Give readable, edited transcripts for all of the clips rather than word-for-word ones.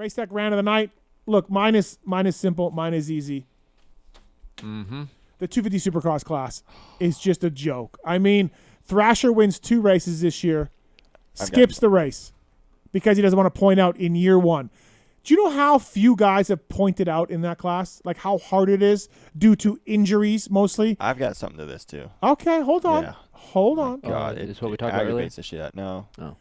Race Tech rant of the night. Look, mine is simple. Mine is easy. Mm-hmm. The 250 Supercross class is just a joke. I mean, Thrasher wins 2 races this year, skips the race because he doesn't want to point out in year 1. Do you know how few guys have pointed out in that class? Like how hard it is due to injuries mostly? I've got something to this too. Okay, hold on. Yeah. Hold on. God, it's what we talked about earlier. Aggravates the shit out. No. Oh.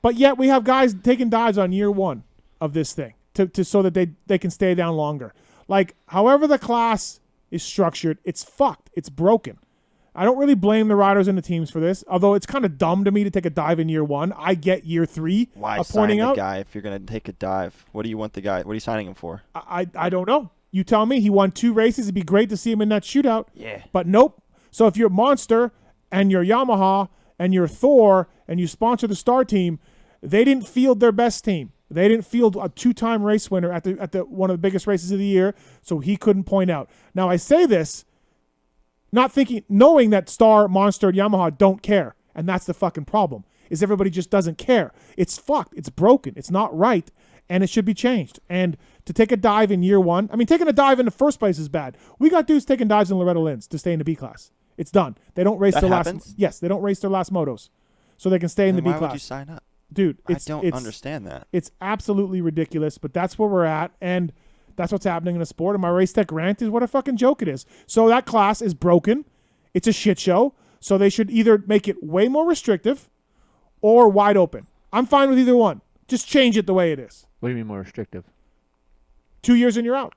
But yet we have guys taking dives on year 1 of this thing to so that they can stay down longer. Like, however the class is structured, it's fucked. It's broken. I don't really blame the riders and the teams for this, although it's kind of dumb to me to take a dive in year 1. I get year 3 Why of sign pointing the out. guy if you're going to take a dive? What do you want the guy? What are you signing him for? I don't know. You tell me. He won 2 races. It'd be great to see him in that shootout. Yeah. But nope. So if you're Monster and you're Yamaha and you're Thor and you sponsor the Star team, they didn't field their best team. They didn't field a 2-time race winner at the one of the biggest races of the year, so he couldn't point out. Now I say this knowing that Star, Monster, and Yamaha don't care, and that's the fucking problem. Is everybody just doesn't care. It's fucked. It's broken. It's not right, and it should be changed. And to take a dive in year 1, I mean, taking a dive in the first place is bad. We got dudes taking dives in Loretta Lynn's to stay in the B class. It's done. They don't race their last. Yes, they don't race their last motos, so they can stay in the B class. Why would you sign up? Dude, I don't understand that. It's absolutely ridiculous, but that's where we're at, and that's what's happening in the sport. And my Race Tech rant is what a fucking joke it is. So that class is broken. It's a shit show. So they should either make it way more restrictive or wide open. I'm fine with either one. Just change it the way it is. What do you mean more restrictive? 2 years and you're out.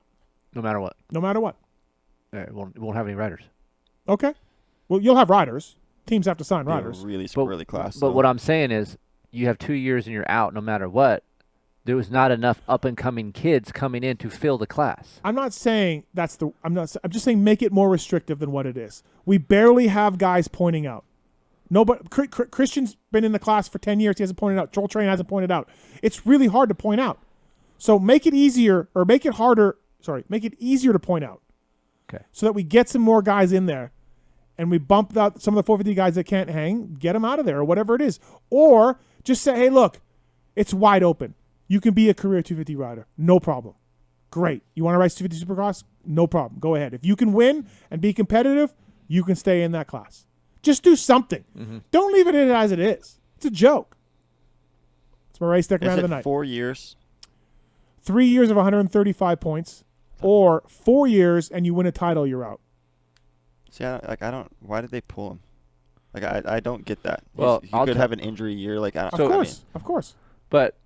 No matter what. No matter what. It won't have any riders. Okay. Well, you'll have riders. Teams have to sign riders. Really squirrely class. But what I'm saying is, you have 2 years and you're out no matter what. There was not enough up-and-coming kids coming in to fill the class. I'm not saying I'm just saying make it more restrictive than what it is. We barely have guys pointing out. Nobody. Christian's been in the class for 10 years. He hasn't pointed out. Joel Train hasn't pointed out. It's really hard to point out. So make it easier, or make it harder. Sorry, make it easier to point out. Okay. So that we get some more guys in there, and we bump out some of the 450 guys that can't hang, get them out of there, or whatever it is. Or just say, hey, look, it's wide open. You can be a career 250 rider. No problem. Great. You want to race 250 Supercross? No problem. Go ahead. If you can win and be competitive, you can stay in that class. Just do something. Mm-hmm. Don't leave it as it is. It's a joke. It's my Race Tech rant of the night. 4 years? 3 years of 135 points, or 4 years and you win a title, you're out. See, I don't. Why did they pull him? Like, I don't get that. Well, he could have an injury year. Like, of course. But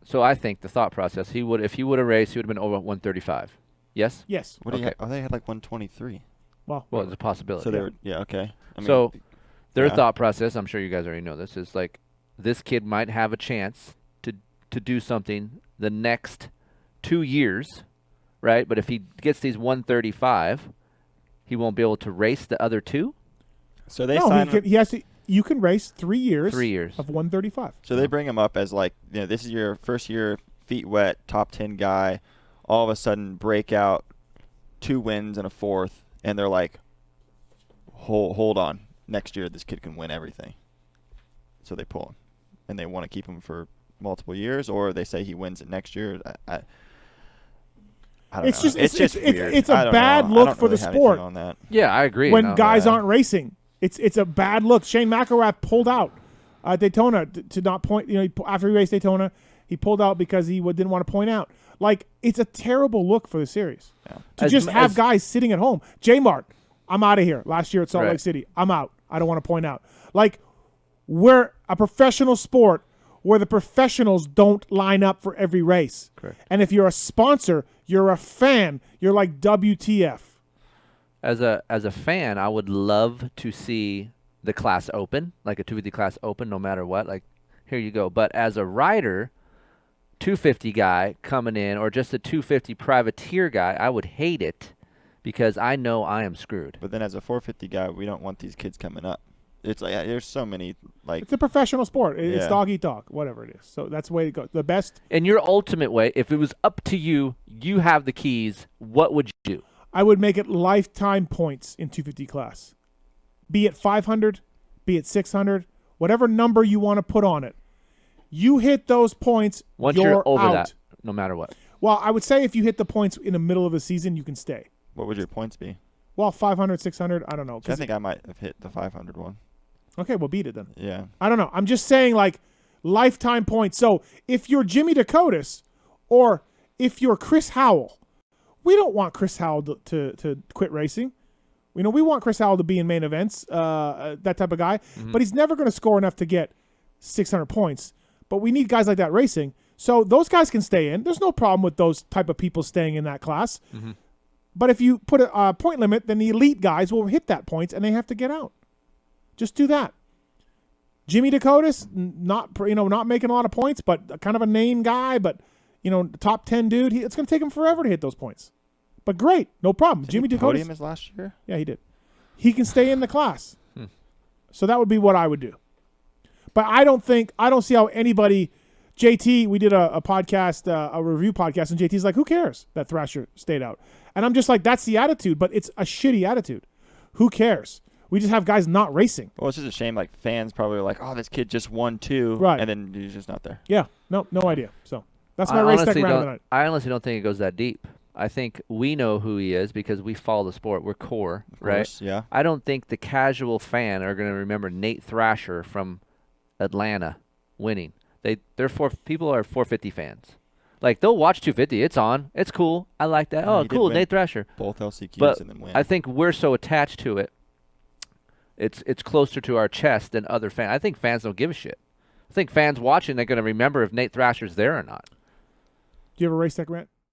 so I think the thought process, if he would have raced, he would have been over 135. Yes. Yes. What do you? Oh, they had like 123. Well, it's a possibility. So they were. Yeah. Okay. I mean, so their thought process, I'm sure you guys already know this, is like this kid might have a chance to do something the next 2 years, right? But if he gets these 135, he won't be able to race the other 2. So they signed. He has to. You can race 3 years. 3 years of 135. So they bring him up as like, this is your first year, feet wet, top 10 guy. All of a sudden, break out, 2 wins and a 4th, and they're like, hold on, next year this kid can win everything. So they pull him, and they want to keep him for multiple years, or they say he wins it next year. I don't know. It's just weird. It's a bad look for the sport. On that. Yeah, I agree. When guys aren't racing. It's a bad look. Shane McElrath pulled out Daytona to not point. After he raced Daytona, he pulled out because he didn't want to point out. Like, it's a terrible look for the series to have guys sitting at home. J-Mart, I'm out of here. Last year at Salt Lake City, I'm out. I don't want to point out. Like, we're a professional sport where the professionals don't line up for every race. Correct. And if you're a sponsor, you're a fan. You're like WTF. As a fan, I would love to see the class open, like a 250 class open, no matter what. Like, here you go. But as a rider, 250 guy coming in, or just a 250 privateer guy, I would hate it because I know I am screwed. But then as a 450 guy, we don't want these kids coming up. It's like there's so many like. It's a professional sport. It's dog eat dog, whatever it is. So that's the way it goes. The best. In your ultimate way, if it was up to you, you have the keys. What would you do? I would make it lifetime points in 250 class. Be it 500, be it 600, whatever number you want to put on it. You hit those points, Once you're you're over out. that, no matter what. Well, I would say if you hit the points in the middle of the season, you can stay. What would your points be? Well, 500, 600, I don't know. I think I might have hit the 500 one. Okay, we'll beat it then. Yeah. I don't know. I'm just saying, like, lifetime points. So if you're Jimmy Dakotas or if you're Chris Howell, we don't want Chris Howell to quit racing. We want Chris Howell to be in main events, that type of guy. Mm-hmm. But he's never going to score enough to get 600 points. But we need guys like that racing. So those guys can stay in. There's no problem with those type of people staying in that class. Mm-hmm. But if you put a point limit, then the elite guys will hit that points and they have to get out. Just do that. Jimmy Dakotas, not making a lot of points, but kind of a name guy, but top 10 dude. It's going to take him forever to hit those points. But great, no problem. Did Jimmy he Dakotas. podium his last year? Yeah, he did. He can stay in the class. So that would be what I would do. But I don't see how anybody. JT, we did a podcast, a review podcast, and JT's like, who cares that Thrasher stayed out? And I'm just like, that's the attitude, but it's a shitty attitude. Who cares? We just have guys not racing. Well, it's just a shame. Like, fans probably are like, oh, this kid just won too. Right. And then he's just not there. Yeah, no idea. So that's my race tech round of the night. I honestly don't think it goes that deep. I think we know who he is because we follow the sport. We're core, right? Course, yeah. I don't think the casual fan are going to remember Nate Thrasher from Atlanta winning. People are 450 fans. Like, they'll watch 250. It's on. It's cool. I like that. Yeah, Oh, he did cool, win Nate Thrasher. Both LCQs But and then win. I think we're so attached to it. It's closer to our chest than other fans. I think fans don't give a shit. I think fans watching, they're going to remember if Nate Thrasher's there or not. Do you have a race tech rant?